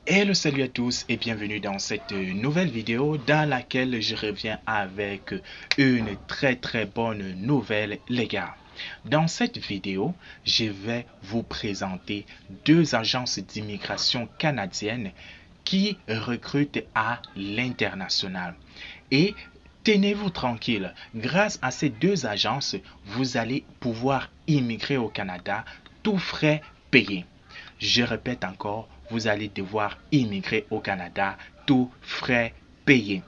Hello, salut à tous et bienvenue dans cette nouvelle vidéo dans laquelle je reviens avec une très bonne nouvelle les gars. Dans cette vidéo, je vais vous présenter deux agences d'immigration canadiennes qui recrutent à l'international. Et tenez-vous tranquille, grâce à ces deux agences, vous allez pouvoir immigrer au Canada, tout frais payés. Je répète encore, vous allez devoir immigrer au Canada, tout frais payés.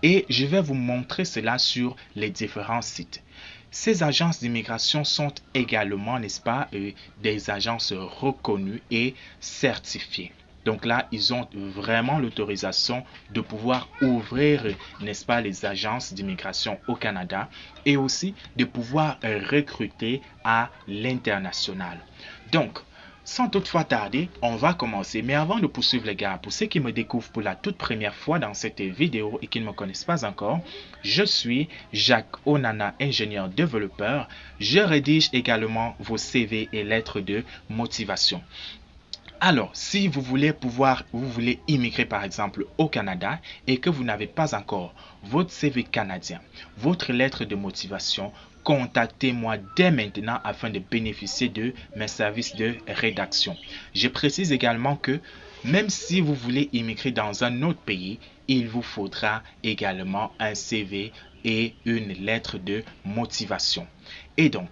Et je vais vous montrer cela sur les différents sites. Ces agences d'immigration sont également, n'est-ce pas, des agences reconnues et certifiées. Donc là, ils ont vraiment l'autorisation de pouvoir ouvrir, n'est-ce pas, les agences d'immigration au Canada et aussi de pouvoir recruter à l'international. Donc, sans toutefois tarder, on va commencer. Mais avant de poursuivre les gars, pour ceux qui me découvrent pour la toute première fois dans cette vidéo et qui ne me connaissent pas encore, je suis Jacques Onana, ingénieur développeur. Je rédige également vos CV et lettres de motivation. Alors, si vous voulez immigrer par exemple au Canada et que vous n'avez pas encore votre CV canadien, votre lettre de motivation, contactez-moi dès maintenant afin de bénéficier de mes services de rédaction. Je précise également que même si vous voulez immigrer dans un autre pays, il vous faudra également un CV et une lettre de motivation. Et donc,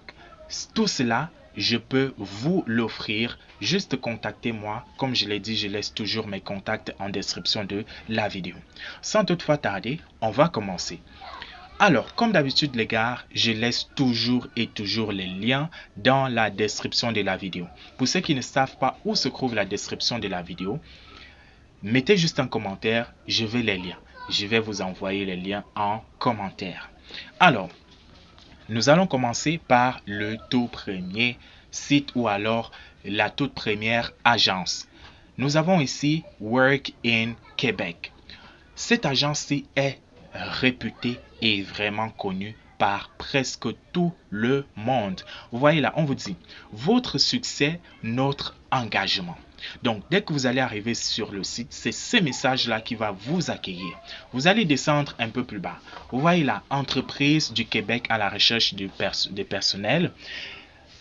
tout cela, je peux vous l'offrir. Juste contactez-moi. Comme je l'ai dit, je laisse toujours mes contacts en description de la vidéo. Sans toutefois tarder, on va commencer. Alors, comme d'habitude les gars, je laisse toujours les liens dans la description de la vidéo. Pour ceux qui ne savent pas où se trouve la description de la vidéo, mettez juste un commentaire, je vais les liens. Je vais vous envoyer les liens en commentaire. Alors, nous allons commencer par le tout premier site ou alors la toute première agence. Nous avons ici Work in Québec. Cette agence-ci est réputée et vraiment connue par presque tout le monde. Vous voyez là, on vous dit, votre succès, notre engagement. Donc, dès que vous allez arriver sur le site, c'est ce message-là qui va vous accueillir. Vous allez descendre un peu plus bas. Vous voyez là, entreprise du Québec à la recherche de personnel.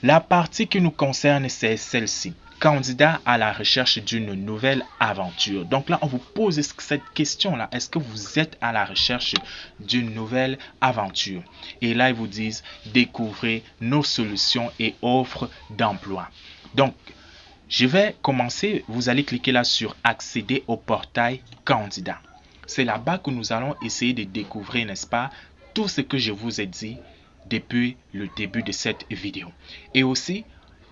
La partie qui nous concerne, c'est celle-ci. Candidat à la recherche d'une nouvelle aventure. Donc là, on vous pose cette question-là. Est-ce que vous êtes à la recherche d'une nouvelle aventure? Et là, ils vous disent, découvrez nos solutions et offres d'emploi. Donc, je vais commencer. Vous allez cliquer là sur accéder au portail candidat. C'est là-bas que nous allons essayer de découvrir, n'est-ce pas, tout ce que je vous ai dit depuis le début de cette vidéo. Et aussi,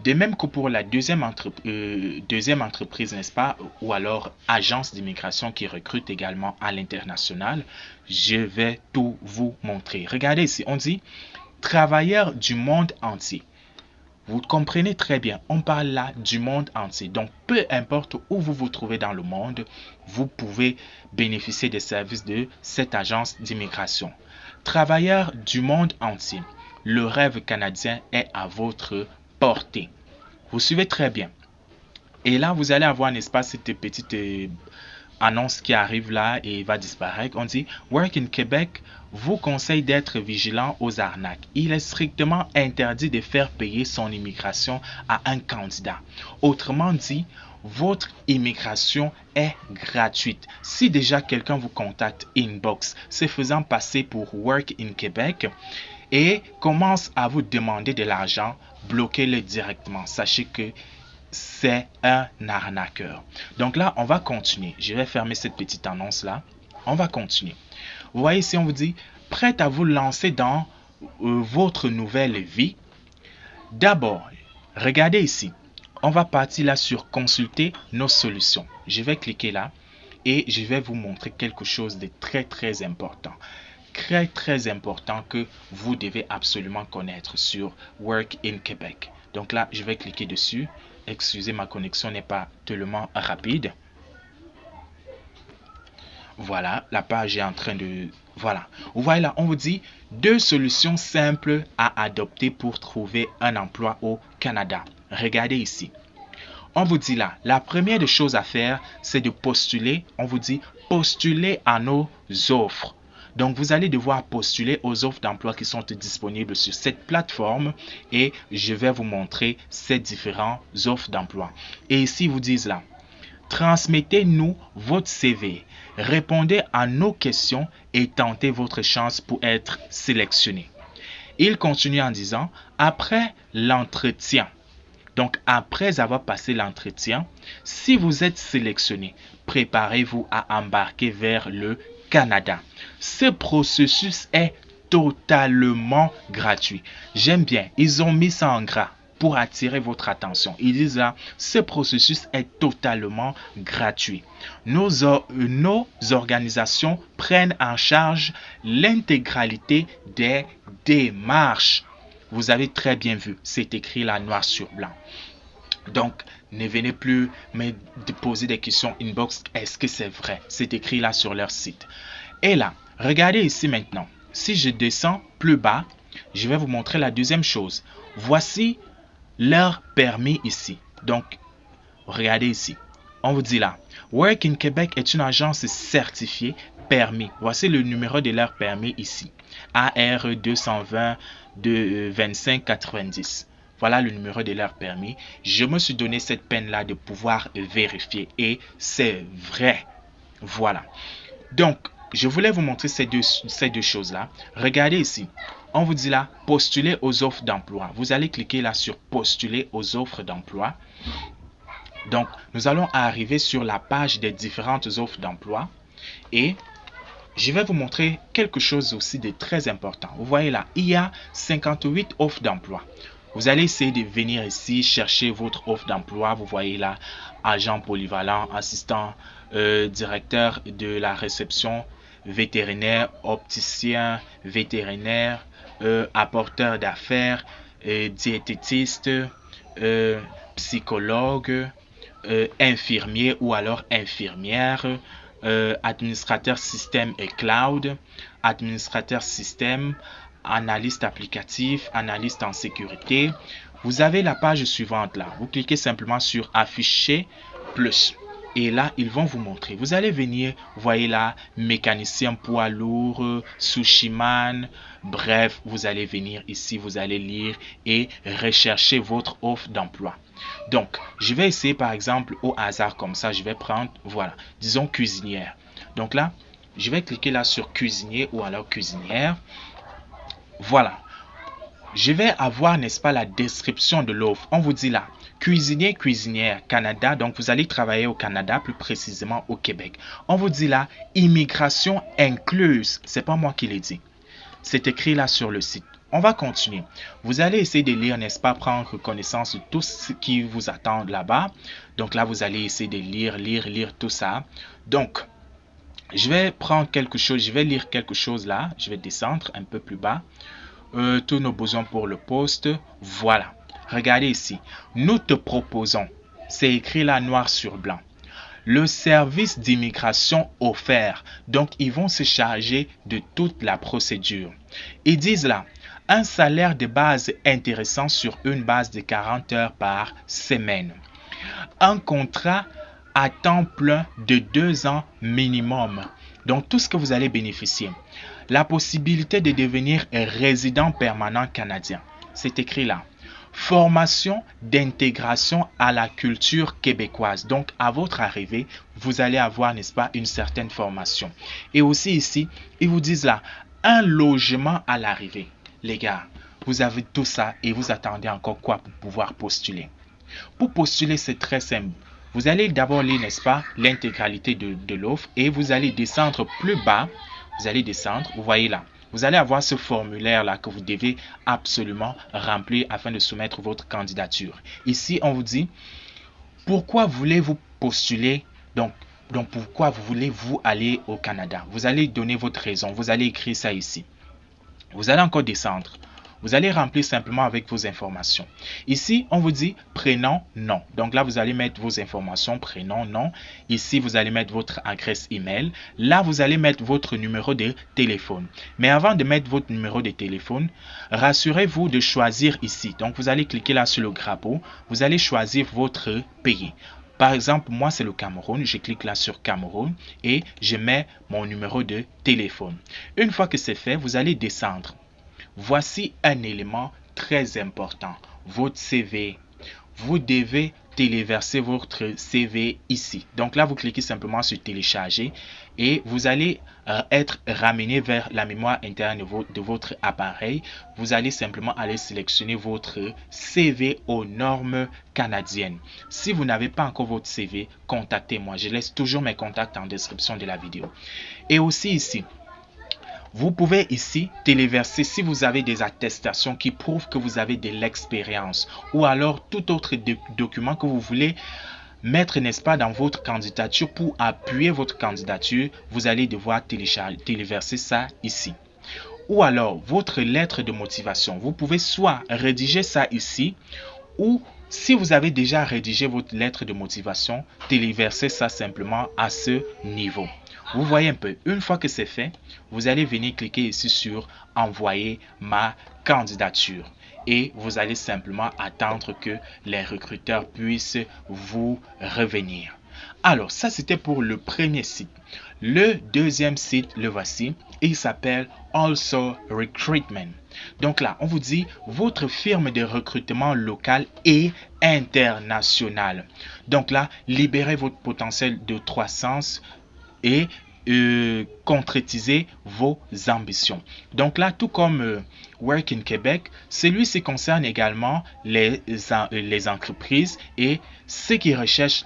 de même que pour la deuxième entreprise, n'est-ce pas, ou alors agence d'immigration qui recrute également à l'international, je vais tout vous montrer. Regardez ici, on dit travailleurs du monde entier. Vous comprenez très bien, on parle là du monde entier. Donc, peu importe où vous vous trouvez dans le monde, vous pouvez bénéficier des services de cette agence d'immigration. Travailleurs du monde entier, le rêve canadien est à votre portée. Vous suivez très bien. Et là, vous allez avoir, n'est-ce pas, cette petite annonce qui arrive là et va disparaître. On dit Work in Québec vous conseille d'être vigilant aux arnaques. Il est strictement interdit de faire payer son immigration à un candidat. Autrement dit, votre immigration est gratuite. Si déjà quelqu'un vous contacte inbox se faisant passer pour Work in Québec et commence à vous demander de l'argent, bloquez-le directement. Sachez que c'est un arnaqueur. Donc là, on va continuer. Je vais fermer cette petite annonce-là. On va continuer. Vous voyez ici, on vous dit, prêt à vous lancer dans votre nouvelle vie. D'abord, regardez ici. On va partir là sur consulter nos solutions. Je vais cliquer là et je vais vous montrer quelque chose de très important. Très important que vous devez absolument connaître sur Work in Québec. Donc là, je vais cliquer dessus. Excusez, ma connexion n'est pas tellement rapide. Voilà, la page est en train de... Voilà. Vous voyez là, on vous dit deux solutions simples à adopter pour trouver un emploi au Canada. Regardez ici. On vous dit là, la première des choses à faire, c'est de postuler. On vous dit postuler à nos offres. Donc, vous allez devoir postuler aux offres d'emploi qui sont disponibles sur cette plateforme et je vais vous montrer ces différentes offres d'emploi. Et ici, vous disent là, transmettez-nous votre CV, répondez à nos questions et tentez votre chance pour être sélectionné. Il continue en disant, après l'entretien, donc après avoir passé l'entretien, si vous êtes sélectionné, préparez-vous à embarquer vers le Canada. Ce processus est totalement gratuit. J'aime bien, ils ont mis ça en gras pour attirer votre attention. Ils disent là, ce processus est totalement gratuit. Nos organisations prennent en charge l'intégralité des démarches. Vous avez très bien vu, c'est écrit là noir sur blanc. Donc, ne venez plus me poser des questions inbox. Est-ce que c'est vrai? C'est écrit là sur leur site. Et là, regardez ici maintenant. Si je descends plus bas, je vais vous montrer la deuxième chose. Voici leur permis ici. Donc, regardez ici. On vous dit là, Work in Québec est une agence certifiée permis. Voici le numéro de leur permis ici. AR 220 de 2590. Voilà le numéro de leur permis. Je me suis donné cette peine-là de pouvoir vérifier et c'est vrai. Voilà. Donc, je voulais vous montrer ces deux choses-là. Regardez ici. On vous dit là, postuler aux offres d'emploi. Vous allez cliquer là sur postuler aux offres d'emploi. Donc, nous allons arriver sur la page des différentes offres d'emploi et je vais vous montrer quelque chose aussi de très important. Vous voyez là, il y a 58 offres d'emploi. Vous allez essayer de venir ici, chercher votre offre d'emploi. Vous voyez là, agent polyvalent, assistant, directeur de la réception, vétérinaire, opticien, vétérinaire, apporteur d'affaires, diététiste, psychologue, infirmier ou alors infirmière, administrateur système et cloud, administrateur système, analyste applicatif, analyste en sécurité. Vous avez la page suivante là. Vous cliquez simplement sur afficher plus. Et là, ils vont vous montrer. Vous allez venir, vous voyez là, mécanicien poids lourd, sushiman. Bref, vous allez venir ici, vous allez lire et rechercher votre offre d'emploi. Donc, je vais essayer par exemple au hasard comme ça. Je vais prendre, voilà, disons cuisinière. Donc là, je vais cliquer là sur cuisinier ou alors cuisinière. Voilà. Je vais avoir, n'est-ce pas, la description de l'offre. On vous dit là, cuisinier, cuisinière, Canada. Donc, vous allez travailler au Canada, plus précisément au Québec. On vous dit là, immigration incluse. C'est pas moi qui l'ai dit. C'est écrit là sur le site. On va continuer. Vous allez essayer de lire, n'est-ce pas, prendre connaissance de tout ce qui vous attend là-bas. Donc là, vous allez essayer de lire tout ça. Donc, je vais prendre quelque chose, je vais lire quelque chose là. Je vais descendre un peu plus bas. Tous nos besoins pour le poste. Voilà. Regardez ici. Nous te proposons, c'est écrit là noir sur blanc, le service d'immigration offert. Donc, ils vont se charger de toute la procédure. Ils disent là, un salaire de base intéressant sur une base de 40 heures par semaine. Un contrat à temps plein de 2 ans minimum. Donc, tout ce que vous allez bénéficier. La possibilité de devenir résident permanent canadien. C'est écrit là. Formation d'intégration à la culture québécoise. Donc, à votre arrivée, vous allez avoir, n'est-ce pas, une certaine formation. Et aussi ici, ils vous disent là, un logement à l'arrivée. Les gars, vous avez tout ça et vous attendez encore quoi pour pouvoir postuler? Pour postuler, c'est très simple. Vous allez d'abord lire, n'est-ce pas, l'intégralité de l'offre et vous allez descendre plus bas. Vous allez descendre, vous voyez là. Vous allez avoir ce formulaire-là que vous devez absolument remplir afin de soumettre votre candidature. Ici, on vous dit, pourquoi voulez-vous postuler? Donc, pourquoi voulez-vous aller au Canada? Vous allez donner votre raison. Vous allez écrire ça ici. Vous allez encore descendre. Vous allez remplir simplement avec vos informations. Ici, on vous dit prénom, nom. Donc là, vous allez mettre vos informations, prénom, nom. Ici, vous allez mettre votre adresse email. Là, vous allez mettre votre numéro de téléphone. Mais avant de mettre votre numéro de téléphone, rassurez-vous de choisir ici. Donc, vous allez cliquer là sur le drapeau. Vous allez choisir votre pays. Par exemple, moi, c'est le Cameroun. Je clique là sur Cameroun et je mets mon numéro de téléphone. Une fois que c'est fait, vous allez descendre. Voici un élément très important, votre CV. Vous devez téléverser votre CV ici. Donc là, vous cliquez simplement sur télécharger et vous allez être ramené vers la mémoire interne de votre appareil. Vous allez simplement aller sélectionner votre CV aux normes canadiennes. Si vous n'avez pas encore votre CV, contactez-moi. Je laisse toujours mes contacts en description de la vidéo. Et aussi ici, vous pouvez ici téléverser si vous avez des attestations qui prouvent que vous avez de l'expérience ou alors tout autre document que vous voulez mettre, n'est-ce pas, dans votre candidature pour appuyer votre candidature. Vous allez devoir téléverser ça ici. Ou alors votre lettre de motivation. Vous pouvez soit rédiger ça ici ou si vous avez déjà rédigé votre lettre de motivation, téléverser ça simplement à ce niveau. Vous voyez un peu, une fois que c'est fait, vous allez venir cliquer ici sur envoyer ma candidature et vous allez simplement attendre que les recruteurs puissent vous revenir. Alors, ça c'était pour le premier site. Le deuxième site, le voici, il s'appelle Also Recruitment. Donc là, on vous dit votre firme de recrutement local et international. Donc là, libérez votre potentiel de croissance et concrétiser vos ambitions. Donc là, tout comme Work in Québec, celui-ci concerne également les entreprises et ceux qui recherchent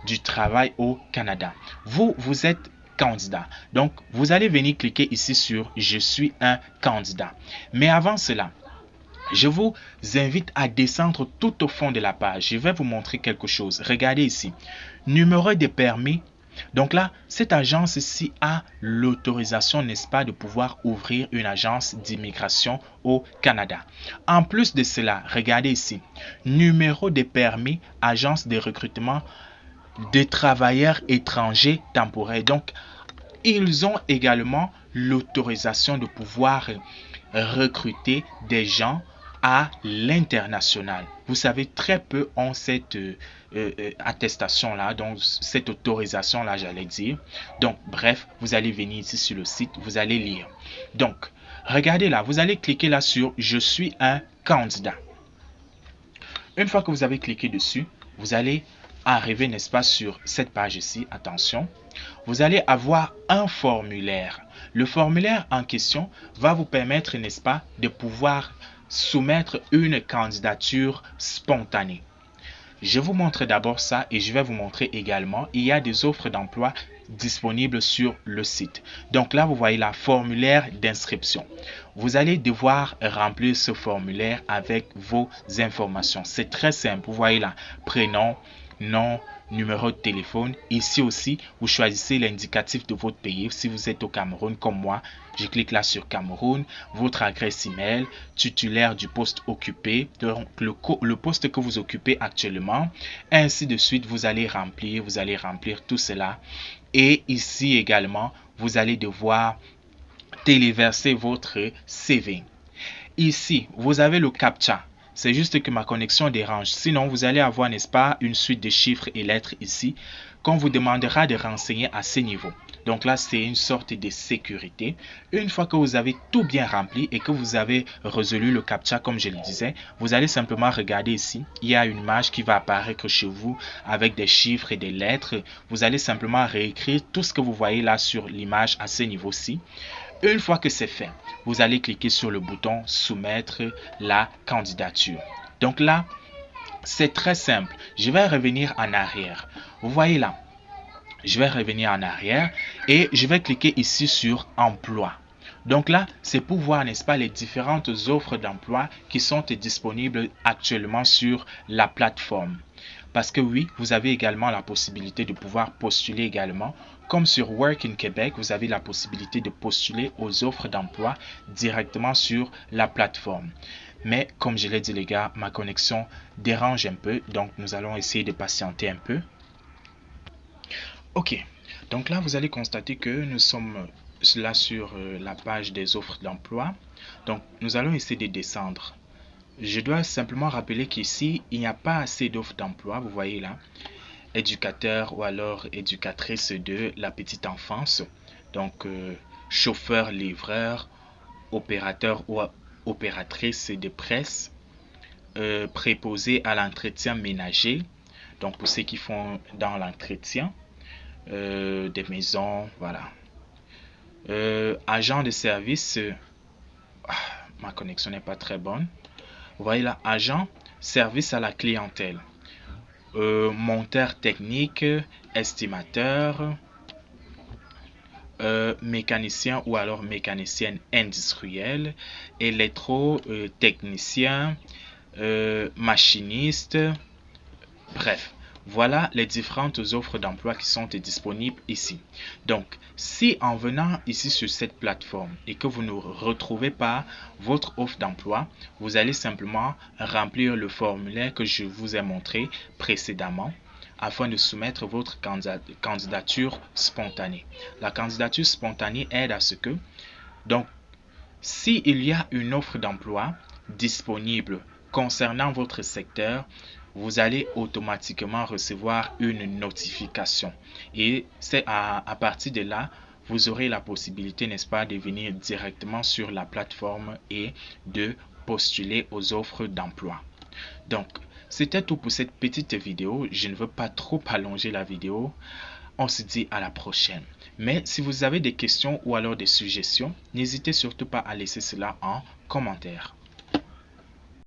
du travail au Canada. Vous êtes candidat. Donc, vous allez venir cliquer ici sur « Je suis un candidat ». Mais avant cela, je vous invite à descendre tout au fond de la page. Je vais vous montrer quelque chose. Regardez ici. Numéro de permis. Donc là, cette agence-ci a l'autorisation, n'est-ce pas, de pouvoir ouvrir une agence d'immigration au Canada. En plus de cela, regardez ici. Numéro de permis, agence de recrutement de travailleurs étrangers temporaires. Donc, ils ont également l'autorisation de pouvoir recruter des gens à l'international. Vous savez, très peu ont cette attestation-là, donc cette autorisation-là, j'allais dire. Donc, bref, vous allez venir ici sur le site, vous allez lire. Donc, regardez là, vous allez cliquer là sur « Je suis un candidat ». Une fois que vous avez cliqué dessus, vous allez arriver, n'est-ce pas, sur cette page ici. Attention, vous allez avoir un formulaire. Le formulaire en question va vous permettre, n'est-ce pas, de pouvoir soumettre une candidature spontanée. Je vous montre d'abord ça et je vais vous montrer également, il y a des offres d'emploi disponibles sur le site. Donc là, vous voyez la formulaire d'inscription. Vous allez devoir remplir ce formulaire avec vos informations. C'est très simple. Vous voyez là, prénom, nom, numéro de téléphone. Ici aussi, vous choisissez l'indicatif de votre pays. Si vous êtes au Cameroun comme moi, je clique là sur Cameroun, votre adresse email, titulaire du poste occupé, donc le poste que vous occupez actuellement, ainsi de suite. Vous allez remplir tout cela. Et ici également, vous allez devoir téléverser votre CV. Ici, vous avez le CAPTCHA. C'est juste que ma connexion dérange. Sinon, vous allez avoir, n'est-ce pas, une suite de chiffres et lettres ici qu'on vous demandera de renseigner à ce niveau. Donc là, c'est une sorte de sécurité. Une fois que vous avez tout bien rempli et que vous avez résolu le CAPTCHA, comme je le disais, vous allez simplement regarder ici. Il y a une image qui va apparaître chez vous avec des chiffres et des lettres. Vous allez simplement réécrire tout ce que vous voyez là sur l'image à ce niveau-ci. Une fois que c'est fait, vous allez cliquer sur le bouton soumettre la candidature. Donc là, c'est très simple. Je vais revenir en arrière. Vous voyez là, je vais revenir en arrière et je vais cliquer ici sur emploi. Donc là, c'est pour voir, n'est-ce pas, les différentes offres d'emploi qui sont disponibles actuellement sur la plateforme. Parce que oui, vous avez également la possibilité de pouvoir postuler également. Comme sur Work in Québec, vous avez la possibilité de postuler aux offres d'emploi directement sur la plateforme. Mais comme je l'ai dit les gars, ma connexion dérange un peu, donc nous allons essayer de patienter un peu. Ok, donc là vous allez constater que nous sommes là sur la page des offres d'emploi. Donc nous allons essayer de descendre. Je dois simplement rappeler qu'ici, il n'y a pas assez d'offres d'emploi, vous voyez là. Éducateur ou alors éducatrice de la petite enfance. Donc chauffeur, livreur, opérateur ou opératrice de presse, préposé à l'entretien ménager. Donc pour ceux qui font dans l'entretien des maisons, voilà. Agent de service, ma connexion n'est pas très bonne. Vous voyez là, agent, service à la clientèle. Monteur technique, estimateur, mécanicien ou alors mécanicienne industrielle, électrotechnicien, machiniste, bref. Voilà les différentes offres d'emploi qui sont disponibles ici. Donc, si en venant ici sur cette plateforme et que vous ne retrouvez pas votre offre d'emploi, vous allez simplement remplir le formulaire que je vous ai montré précédemment afin de soumettre votre candidature spontanée. La candidature spontanée aide à ce que, donc, s'il y a une offre d'emploi disponible concernant votre secteur, vous allez automatiquement recevoir une notification. Et c'est à partir de là, vous aurez la possibilité, n'est-ce pas, de venir directement sur la plateforme et de postuler aux offres d'emploi. Donc, c'était tout pour cette petite vidéo. Je ne veux pas trop allonger la vidéo. On se dit à la prochaine. Mais si vous avez des questions ou alors des suggestions, n'hésitez surtout pas à laisser cela en commentaire.